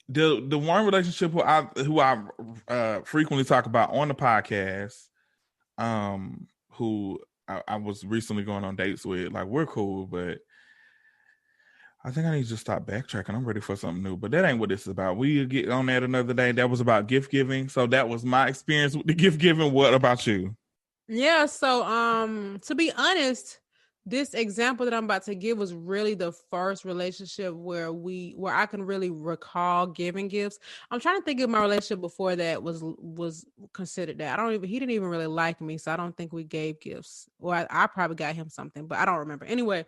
the one relationship who I frequently talk about on the podcast, who I was recently going on dates with, like we're cool, but I think I need to just stop backtracking. I'm ready for something new, but that ain't what this is about. We'll get on that another day. That was about gift giving. So that was my experience with the gift giving. What about you? Yeah. So, to be honest, this example that I'm about to give was really the first relationship where I can really recall giving gifts. I'm trying to think of my relationship before that was considered that. He didn't even really like me. So I don't think we gave gifts, or I probably got him something, but I don't remember. Anyway.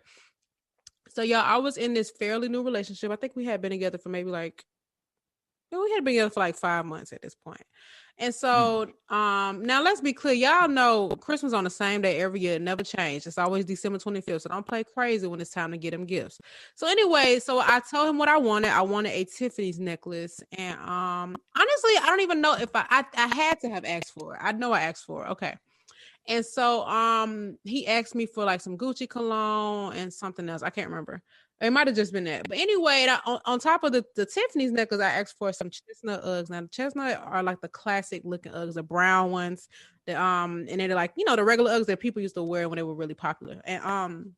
So y'all, I was in this fairly new relationship. I think we had been together for maybe we had been together for like 5 months at this point. And so, now let's be clear. Y'all know Christmas on the same day every year. It never changed. It's always December 25th. So don't play crazy when it's time to get him gifts. So anyway, so I told him what I wanted. I wanted a Tiffany's necklace. And honestly, I don't even know if I had to have asked for it. I know I asked for it. Okay. And so he asked me for like some Gucci cologne and something else. I can't remember. It might have just been that. But anyway, on top of the Tiffany's necklace, I asked for some chestnut Uggs. Now the chestnut are like the classic looking Uggs, the brown ones. And they're like, the regular Uggs that people used to wear when they were really popular. And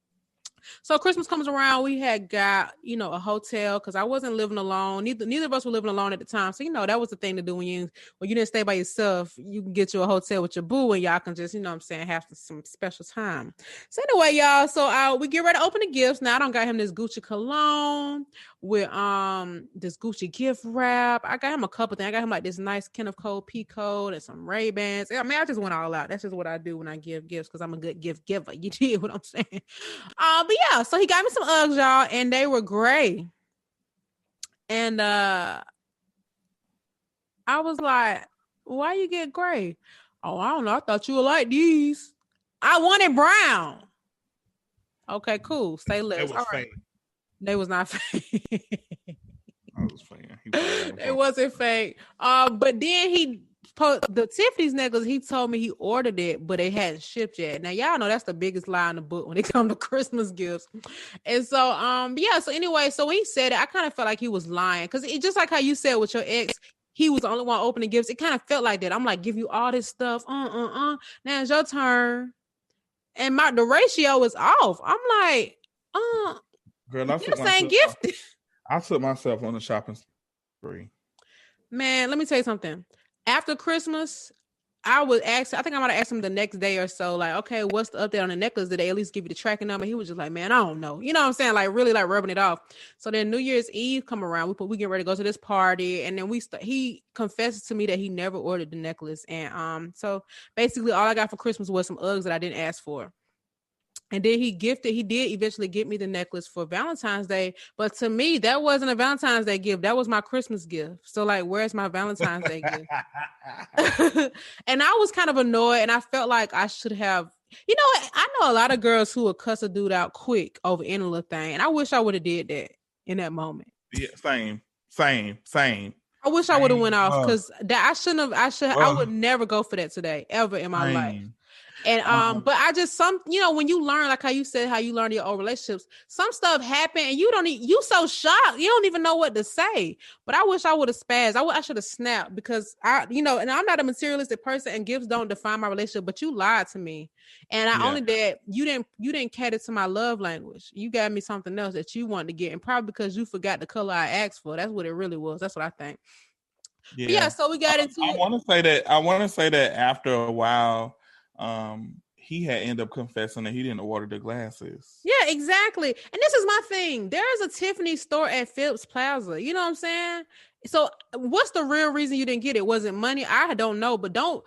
so Christmas comes around, we had got, a hotel, because I wasn't living alone. Neither of us were living alone at the time. So, that was the thing to do when you didn't stay by yourself. You can get you a hotel with your boo and y'all can just, have some special time. So anyway, y'all, so we get ready to open the gifts. Now I don't got him this Gucci cologne with this Gucci gift wrap. I got him a couple things. I got him like this nice Kenneth Cole P code and some Ray-Bans. I mean, I just went all out. That's just what I do when I give gifts, because I'm a good gift giver. You see what I'm saying? But yeah, so he got me some Uggs, y'all, and they were gray. And I was like, why you get gray? Oh, I don't know. I thought you would like these. I wanted brown. Okay, cool. Say less. That was fake. They was not fake. I was fake. It wasn't fake. But then the Tiffany's necklace, he told me he ordered it, but it hadn't shipped yet. Now y'all know that's the biggest lie in the book when it comes to Christmas gifts. And so yeah, so anyway, so when he said it, I kind of felt like he was lying. Cause it just like how you said with your ex, he was the only one opening gifts. It kind of felt like that. I'm like, give you all this stuff. Now it's your turn. And the ratio is off. I'm like, girl, I took myself on a shopping spree. Man, let me tell you something. After Christmas, I think I might have asked him the next day or so, like, okay, what's the update on the necklace? Did they at least give you the tracking number? He was just like, man, I don't know. You know what I'm saying? Like, really, like, rubbing it off. So then New Year's Eve come around. We get ready to go to this party. And then he confesses to me that he never ordered the necklace. And so basically all I got for Christmas was some Uggs that I didn't ask for. And then he did eventually get me the necklace for Valentine's Day. But to me, that wasn't a Valentine's Day gift. That was my Christmas gift. So like, where's my Valentine's Day gift? And I was kind of annoyed and I felt like I should have, you know, I know a lot of girls who would cuss a dude out quick over any little thing. And I wish I would have did that in that moment. Yeah, same. I wish I would have went off because I would never go for that today, ever in my life. And but I just when you learn, like how you said, how you learn your old relationships, some stuff happen and you so shocked, you don't even know what to say. But I wish I would have spazzed. I should have snapped because and I'm not a materialistic person and gifts don't define my relationship, but you lied to me. And only that you didn't cater to my love language. You got me something else that you wanted to get, and probably because you forgot the color I asked for. That's what it really was. That's what I think. Yeah, so we got into I want to say that after a while, he had ended up confessing that he didn't order the glasses. Yeah, exactly. And this is my thing. There is a Tiffany store at Phillips Plaza. You know what I'm saying? So what's the real reason you didn't get it? Was it money? I don't know, but don't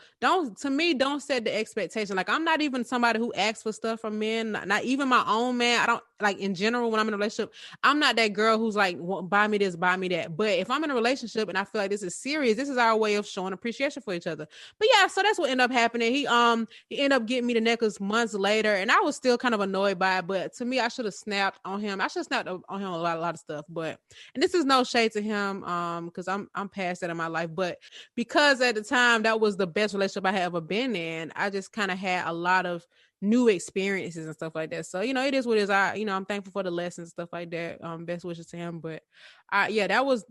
set the expectation. Like, I'm not even somebody who asks for stuff from men, not even my own man. I don't, like, in general, when I'm in a relationship, I'm not that girl who's like, buy me this, buy me that. But if I'm in a relationship and I feel like this is serious, this is our way of showing appreciation for each other. But yeah, so that's what ended up happening. He ended up getting me the necklace months later, and I was still kind of annoyed by it. But to me, I should have snapped on him. I should have snapped on him a lot of stuff. But, and this is no shade to him, because I'm past that in my life, but because at the time that was the best relationship I had ever been in, I just kind of had a lot of new experiences and stuff like that. So, it is what it is. I'm thankful for the lessons, stuff like that. Best wishes to him. But that was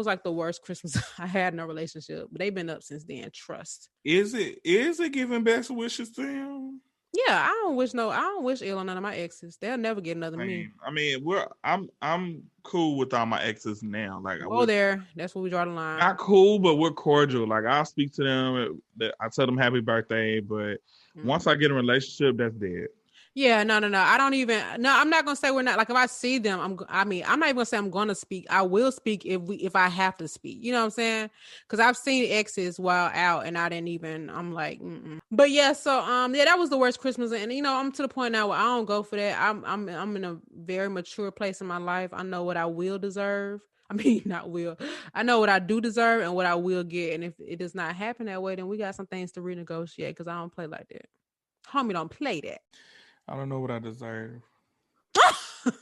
like the worst Christmas I had in a relationship. But they've been up since then. Trust. Is it giving best wishes to him? Yeah, I don't wish ill on none of my exes. They'll never get another me. I mean, I'm cool with all my exes now. Like, that's where we draw the line. Not cool, but we're cordial. Like, I'll speak to them. I tell them happy birthday, but once I get in a relationship, that's dead. Yeah, no. I'm not gonna say we're not. Like, if I see them, I'm not even gonna say I'm gonna speak. I will speak if I have to speak. You know what I'm saying? Because I've seen exes while out, and I didn't even. I'm like, But yeah, so that was the worst Christmas, and I'm to the point now where I don't go for that. I'm in a very mature place in my life. I know what I will deserve. I mean, not will. I know what I do deserve and what I will get, and if it does not happen that way, then we got some things to renegotiate. Because I don't play like that. Homie, don't play that. I don't know what I deserve.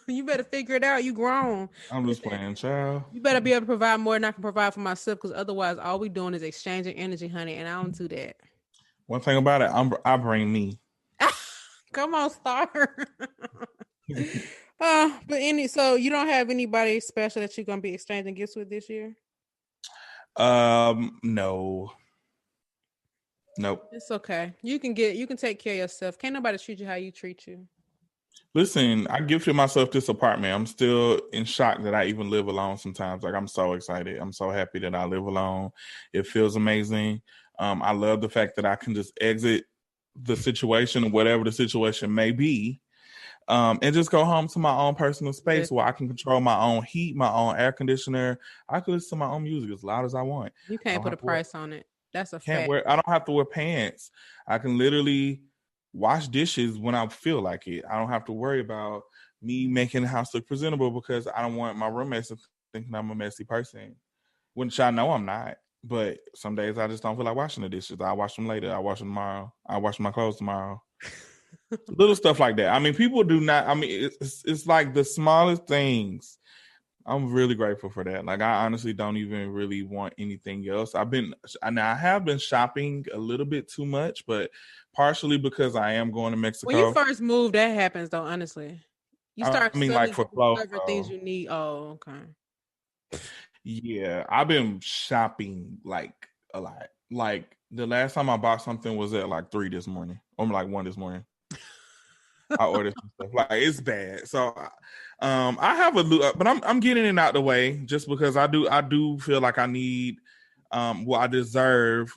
You better figure it out. You grown. I'm just playing, child. You better be able to provide more than I can provide for myself, because otherwise all we doing is exchanging energy, honey, and I don't do that. One thing about it, I bring me. Come on, Star. So you don't have anybody special that you're gonna be exchanging gifts with this year? No. Nope. It's okay. You can take care of yourself. Can't nobody treat you how you treat you. Listen, I gifted myself this apartment. I'm still in shock that I even live alone sometimes. Like, I'm so excited. I'm so happy that I live alone. It feels amazing. I love the fact that I can just exit the situation, whatever the situation may be, and just go home to my own personal space where I can control my own heat, my own air conditioner. I can listen to my own music as loud as I want. You can't put a price on it. That's a fact. I don't have to wear pants. I can literally wash dishes when I feel like it. I don't have to worry about me making the house look presentable because I don't want my roommates to think I'm a messy person. Which I know I'm not. But some days I just don't feel like washing the dishes. I'll wash them later. I'll wash them tomorrow. I'll wash my clothes tomorrow. Little stuff like that. I mean, people do not. I mean, it's like the smallest things. I'm really grateful for that. Like, I honestly don't even really want anything else. I have been shopping a little bit too much, but partially because I am going to Mexico. When you first move, that happens though. Honestly, you start like for clothes, things you need. Oh, okay. Yeah, I've been shopping like a lot. Like the last time I bought something was at like 3 this morning, or like 1 this morning. I ordered some stuff. Like it's bad. So, I have but I'm getting it out the way just because I do feel like I need, I deserve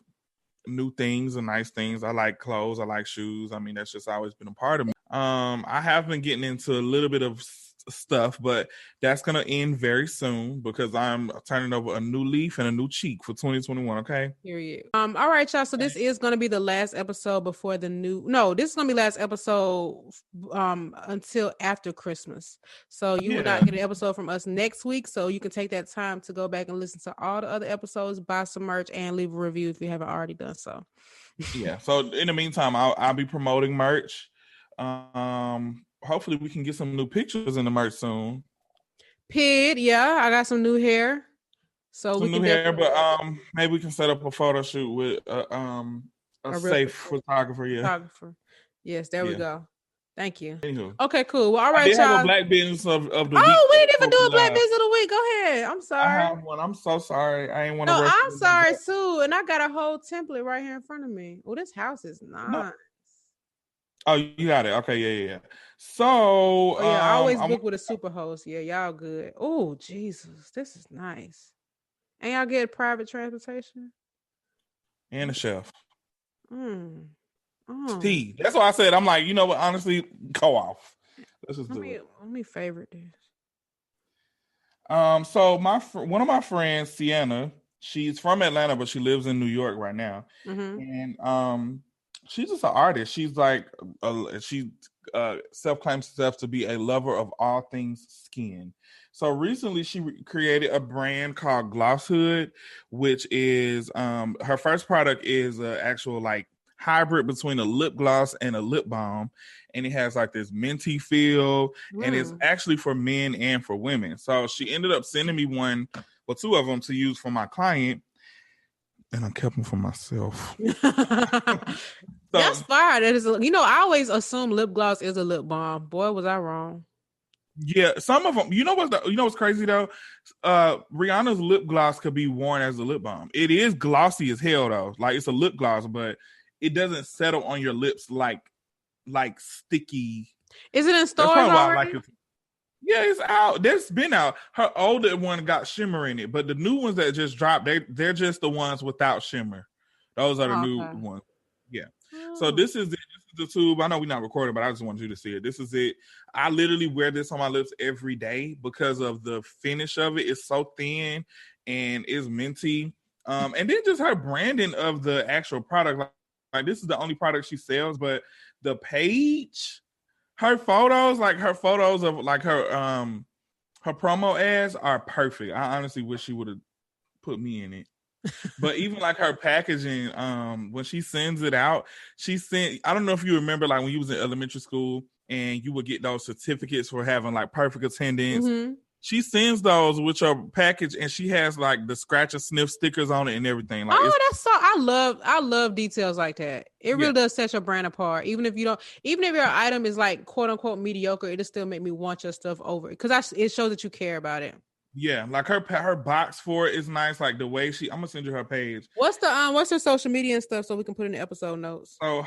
new things and nice things. I like clothes. I like shoes. I mean, that's just always been a part of me. I have been getting into a little bit of stuff, but that's gonna end very soon because I'm turning over a new leaf and a new cheek for 2021. Okay. Period. All right, y'all. So this is gonna be the last episode before the new. No, this is gonna be last episode until after Christmas. So you will not get an episode from us next week. So you can take that time to go back and listen to all the other episodes, buy some merch, and leave a review if you haven't already done so. Yeah. So in the meantime, I'll be promoting merch. Hopefully we can get some new pictures in the merch soon. Yeah, I got some new hair. So some new hair, but maybe we can set up a photo shoot with a safe photographer. Yeah. Photographer. Yes, there we go. Thank you. Anywho. Okay, cool. Well, all right, y'all. Have a black business of the week. Oh, we didn't even do a black business of the week. Go ahead. I'm sorry. I have one. I'm so sorry. I ain't want to. No, I'm sorry, Sue. And I got a whole template right here in front of me. Oh, this house is nice. No. Oh, you got it. Okay, yeah. So, I always book with a super host. Yeah, y'all good. Oh, Jesus, this is nice. And y'all get private transportation and a chef. Oh. Tea. That's why I said I'm like, you know what? Honestly, go off. Let's just do it. Let me favorite this. So one of my friends, Sienna, she's from Atlanta, but she lives in New York right now, and she's just an artist. She's like, she self-claims herself to be a lover of all things skin. So recently she created a brand called Glosshood, which is her first product is an actual like hybrid between a lip gloss and a lip balm, and it has like this minty feel, and it's actually for men and for women. So she ended up sending me two of them to use for my client, and I kept them for myself. That's fire. That is, I always assume lip gloss is a lip balm. Boy, was I wrong. Yeah, some of them. You know what's crazy though? Rihanna's lip gloss could be worn as a lip balm. It is glossy as hell though. Like it's a lip gloss, but it doesn't settle on your lips like sticky. Is it in stores already? Yeah, it's out. That's been out. Her older one got shimmer in it, but the new ones that just dropped, they're just the ones without shimmer. Those are the new ones. Yeah. So this is it. This is the tube. I know we're not recording, but I just wanted you to see it. This is it. I literally wear this on my lips every day because of the finish of it. It's so thin and it's minty. And then just her branding of the actual product. Like this is the only product she sells, but the page, her photos of like her promo ads are perfect. I honestly wish she would have put me in it. But even like her packaging, when she sends it out, I don't know if you remember like when you was in elementary school and you would get those certificates for having like perfect attendance. Mm-hmm. She sends those with your package, and she has like the scratch and sniff stickers on it and everything. Like, that's so. I love details like that. It really does set your brand apart. Even if your item is like quote unquote mediocre, it'll still make me want your stuff over it because it shows that you care about it. Yeah, like her box for it is nice. Like the way I'm gonna send you her page. What's her social media and stuff so we can put in the episode notes? So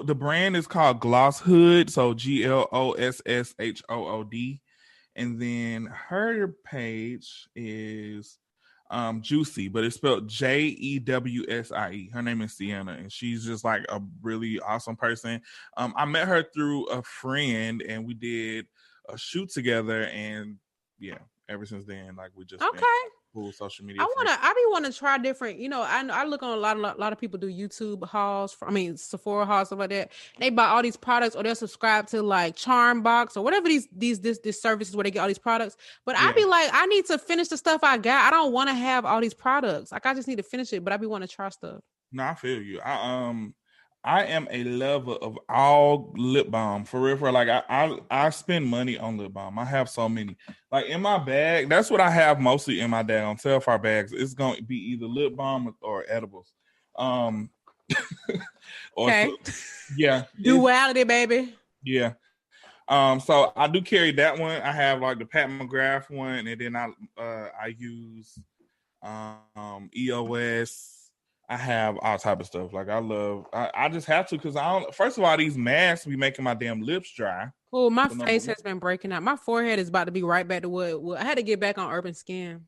the brand is called Glosshood. So GLOSSHOOD. And then her page is Juicy, but it's spelled JEWSIE. Her name is Sienna, and she's just like a really awesome person. I met her through a friend, and we did a shoot together, and yeah, ever since then, like we just been cool social media. I want to try different. I look on a lot of people do YouTube hauls. Sephora hauls, stuff like that. They buy all these products, or they'll subscribe to like Charm Box or whatever these services where they get all these products. But I be like, I need to finish the stuff I got. I don't want to have all these products. Like I just need to finish it. But I be wanting to try stuff. No, I feel you. I am a lover of all lip balm for real. Like I spend money on lip balm. I have so many. Like in my bag, that's what I have mostly in my daggone Telfar bags. It's going to be either lip balm or edibles. Or Okay. Yeah. Duality, baby. Yeah. So I do carry that one. I have like the Pat McGrath one, and then I use EOS. I have all type of stuff. Like I just have to because I don't. First of all, these masks be making my damn lips dry. Oh, my face has been breaking out. My forehead is about to be right back to what it was. I had to get back on Urban Skin.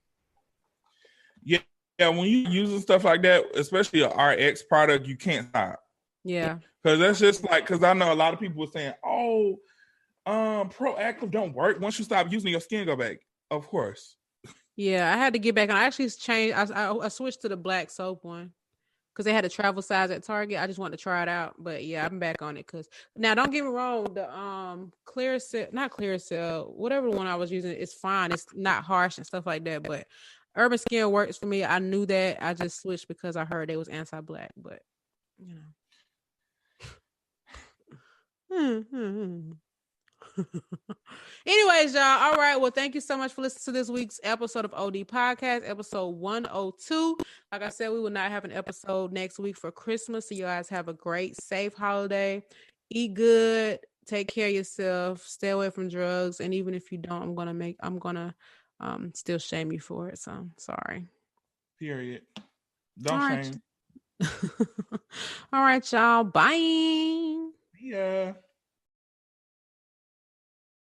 Yeah, when you using stuff like that, especially a RX product, you can't stop. Yeah, because that's just like because I know a lot of people were saying, "Oh, Proactive don't work once you stop using your skin go back." Of course. Yeah, I had to get back on. I actually changed. I switched to the black soap one. Because they had a travel size at Target. I just wanted to try it out. But yeah, I'm back on it. Because now don't get me wrong, the not Clearasil, whatever one I was using, it's fine. It's not harsh and stuff like that. But Urban Skin works for me. I knew that. I just switched because I heard it was anti-black. But you know. Anyways, y'all. All right. Well, thank you so much for listening to this week's episode of OD Podcast, episode 102. Like I said, we will not have an episode next week for Christmas. So you guys have a great, safe holiday. Eat good. Take care of yourself. Stay away from drugs. And even if you don't, I'm gonna still shame you for it. So sorry. Period. Don't shame. All right, y'all. Bye. Yeah.